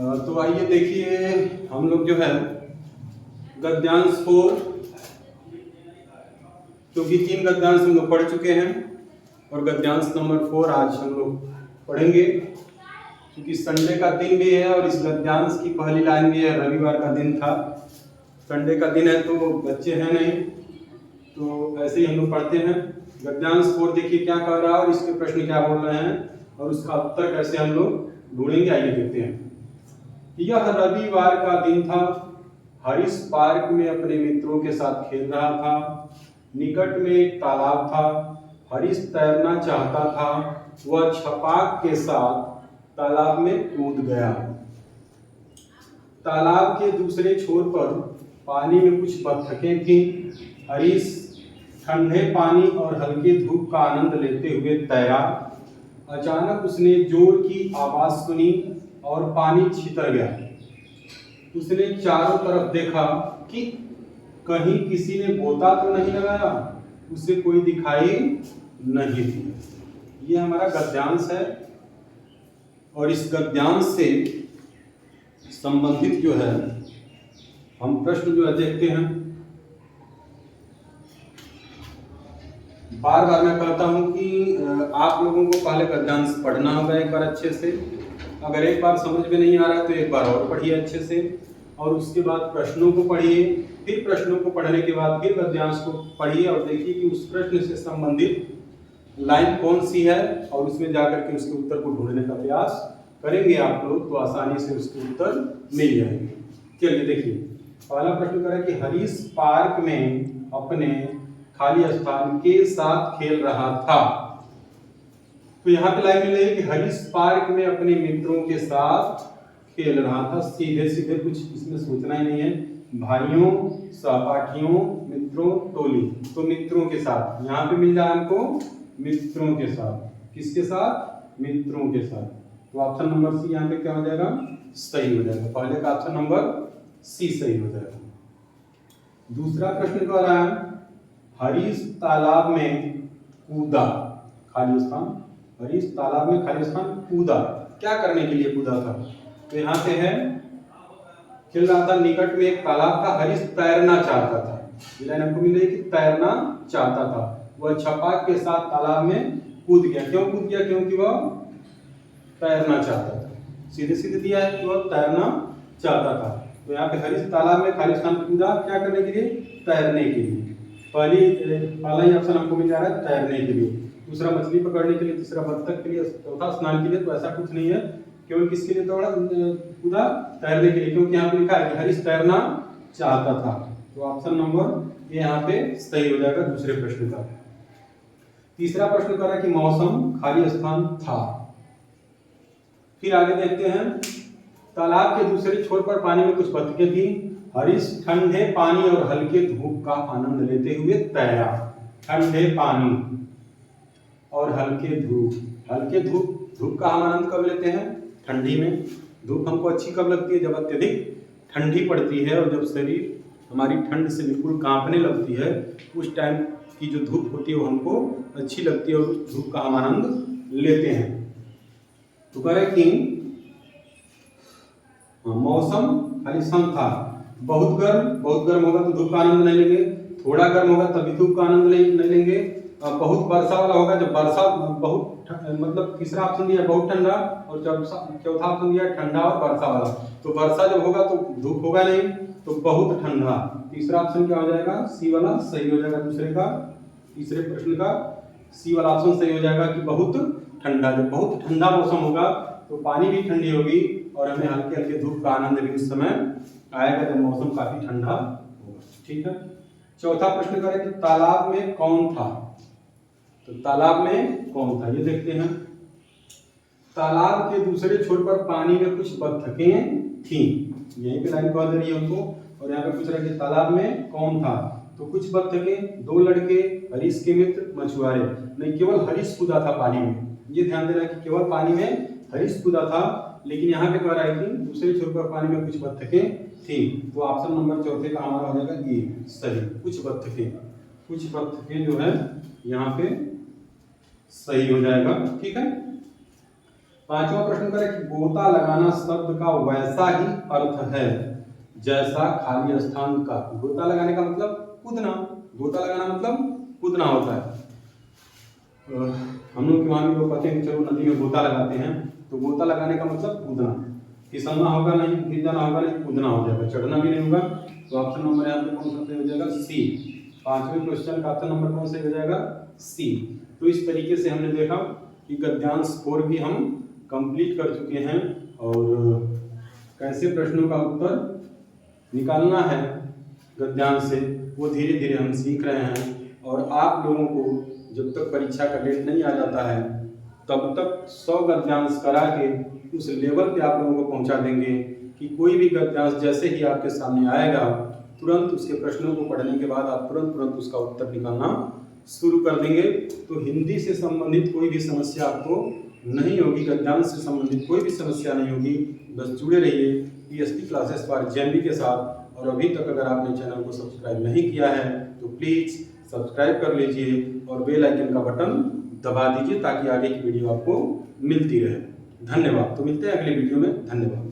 तो आइए देखिए, हम लोग जो है गद्यांश 4, क्योंकि 3 गद्यांश हम लोग पढ़ चुके हैं और गद्यांश नंबर 4 आज हम लोग पढ़ेंगे। क्योंकि संडे का दिन भी है और इस गद्यांश की पहली लाइन भी है, रविवार का दिन था, संडे का दिन है तो बच्चे हैं नहीं, तो ऐसे ही हम लोग पढ़ते हैं। गद्यांश 4 देखिए क्या कह रहा है और इसके प्रश्न क्या बोल रहे हैं और उसका उत्तर कैसे हम लोग ढूंढेंगे, आइए देखते हैं। यह रविवार का दिन था। हरीश पार्क में अपने मित्रों के साथ खेल रहा था। निकट में एक तालाब था। हरीश तैरना चाहता था। वह छपाक के साथ तालाब में कूद गया। तालाब के दूसरे छोर पर पानी में कुछ बत्तखें थीं। हरीश ठंडे पानी और हल्की धूप का आनंद लेते हुए तैरा। अचानक उसने जोर की आवाज सुनी और पानी छितर गया। उसने चारों तरफ देखा कि कहीं किसी ने गोता तो नहीं लगाया। उसे कोई दिखाई नहीं दी। ये हमारा गद्यांश है और इस गद्यांश से संबंधित जो है हम प्रश्न जो है देखते हैं। बार बार मैं कहता हूं कि आप लोगों को पहले गद्यांश पढ़ना होगा एक बार अच्छे से। अगर एक बार समझ में नहीं आ रहा है तो एक बार और पढ़िए अच्छे से, और उसके बाद प्रश्नों को पढ़िए। फिर प्रश्नों को पढ़ने के बाद फिर गद्यांश को पढ़िए और देखिए कि उस प्रश्न से संबंधित लाइन कौन सी है और उसमें जाकर के उसके उत्तर को ढूंढने का प्रयास करेंगे आप लोग तो आसानी से उसके उत्तर मिल जाएंगे। चलिए देखिए, पहला प्रश्न करें कि हरीश पार्क में अपने खाली स्थान के साथ खेल रहा था। तो यहाँ पे लाइन मिल रही है कि हरीश पार्क में अपने मित्रों के साथ खेल रहा था। सीधे सीधे कुछ इसमें सोचना ही नहीं है। भाइयों, सहपाठियों, मित्रों, टोली, तो मित्रों के साथ यहाँ पे मिल जाए हमको मित्रों के साथ। किसके साथ? मित्रों के साथ। तो ऑप्शन नंबर सी यहाँ पे क्या हो जाएगा? सही हो जाएगा। पहले का ऑप्शन नंबर सी सही हो जाएगा। दूसरा प्रश्न कह रहा है हरीश तालाब में कूदा। खाली स्थान, हरीश तालाब में खाली स्थान कूदा। क्या करने के लिए कूदा था? तो यहाँ पे है खेल रहा था। निकट में एक तालाब था। हरीश तैरना चाहता था। ये लाइन हमको मिल रही है कि तैरना चाहता था। वह छपाक के साथ तालाब में कूद गया। क्यों कूद गया? क्योंकि वह तैरना चाहता था। सीधे सीधे दिया है कि वह तैरना चाहता था। तो यहाँ पे हरीश तालाब में खाली स्थान कूदा। क्या करने के लिए? तैरने के लिए। पहला ही ऑप्शन हमको मिल जा रहा है तैरने के लिए। दूसरा मछली पकड़ने के लिए, तीसरा बत्तख के लिए, चौथा स्नान के लिए। तो ऐसा कुछ नहीं है। केवल किसके लिए दौड़ा कूदा? तैरने के लिए, क्योंकि यहाँ पे लिखा है कि हरीश तैरना चाहता था। तो ऑप्शन नंबर ये यहाँ पे सही हो जाएगा दूसरे प्रश्न का। तीसरा प्रश्न कर रहा है कि मौसम खाली स्थान था। फिर आगे देखते हैं। तालाब के दूसरे छोर पर पानी में कुछ बत्तखें थी। हरीश ठंडे पानी और हल्के धूप का आनंद लेते हुए तैरा। ठंडे पानी और हल्के धूप। हल्के धूप का हम आनंद कब लेते हैं? ठंडी में। धूप हमको अच्छी कब लगती है? जब अत्यधिक ठंडी पड़ती है और जब शरीर हमारी ठंड से बिल्कुल कांपने लगती है, उस टाइम की जो धूप होती है वो हमको अच्छी लगती है और उस धूप का हम आनंद लेते हैं। तो कह रहे कि मौसम खाली स्थान था। बहुत गर्म होगा तो धूप का आनंद नहीं लेंगे। थोड़ा गर्म होगा तभी धूप का आनंद नहीं लेंगे। बहुत वर्षा वाला होगा, जब वर्षा बहुत मतलब तीसरा ऑप्शन दिया बहुत ठंडा और चौथा ऑप्शन दिया ठंडा और वर्षा वाला। तो वर्षा जब होगा तो धूप होगा नहीं, तो बहुत ठंडा। तीसरा ऑप्शन क्या हो जाएगा? सी वाला सही हो जाएगा। तीसरे प्रश्न का सी वाला ऑप्शन सही हो जाएगा कि बहुत ठंडा। जब बहुत ठंडा मौसम होगा तो पानी भी ठंडी होगी और हमें हल्के हल्के धूप का आनंद भी उस समय आएगा जब मौसम काफी ठंडा होगा। ठीक है। चौथा प्रश्न करें कि तालाब में कौन था। तो तालाब में कौन था ये देखते हैं। तालाब के दूसरे छोर पर पानी में कुछ बत्तखें थीं। यहीं पे लाइन कह दे रही है हमको। और यहाँ पे पूछ रहा है कि तालाब में कौन था। तो कुछ बत्तखें, 2 लड़के, हरीश के मित्र, मछुआरे। नहीं, केवल हरीश कूदा था पानी में। ये ध्यान देना कि केवल पानी में हरीश कूदा था, लेकिन यहाँ पे कह रहा है कि दूसरे छोर पर पानी में कुछ बत्तखें थी। तो ऑप्शन नंबर चौथे का हमारा हो जाएगा ए सही। कुछ बत्तखें जो है यहाँ पे सही हो जाएगा। ठीक है। 5वां प्रश्न करें कि गोता लगाना शब्द का वैसा ही अर्थ है जैसा खाली स्थान का। गोता लगाने का मतलब कूदना, गोता लगाना मतलब कूदना होता है। हम लोग वहाँ भी लोग कहते हैं कि चलो नदी में गोता लगाते हैं, तो गोता लगाने का मतलब कूदना, फिसलना होगा नहीं, गिर जाना होगा नहीं, कूदना हो जाएगा, चढ़ना भी नहीं होगा। तो ऑप्शन नंबर यहाँ पे कौन सा सही हो जाएगा? सी। 5वें क्वेश्चन का ऑप्शन नंबर कौन सही हो जाएगा? सी। तो इस तरीके से हमने देखा कि गद्यांश 4 भी हम कंप्लीट कर चुके हैं, और कैसे प्रश्नों का उत्तर निकालना है गद्यांश से वो धीरे धीरे हम सीख रहे हैं। और आप लोगों को जब तक परीक्षा का डेट नहीं आ जाता है तब तक 100 गद्यांश करा के उस लेवल पे आप लोगों को पहुंचा देंगे कि कोई भी गद्यांश जैसे ही आपके सामने आएगा तुरंत उसके प्रश्नों को पढ़ने के बाद आप तुरंत उसका उत्तर निकालना शुरू कर देंगे। तो हिंदी से संबंधित कोई भी समस्या आपको नहीं होगी, गद्यांश से संबंधित कोई भी समस्या नहीं होगी। बस जुड़े रहिए PST क्लासेस फॉर JMB के साथ। और अभी तक अगर आपने चैनल को सब्सक्राइब नहीं किया है तो प्लीज़ सब्सक्राइब कर लीजिए और बेल आइकन का बटन दबा दीजिए ताकि आगे की वीडियो आपको मिलती रहे। धन्यवाद। तो मिलते हैं अगले वीडियो में। धन्यवाद।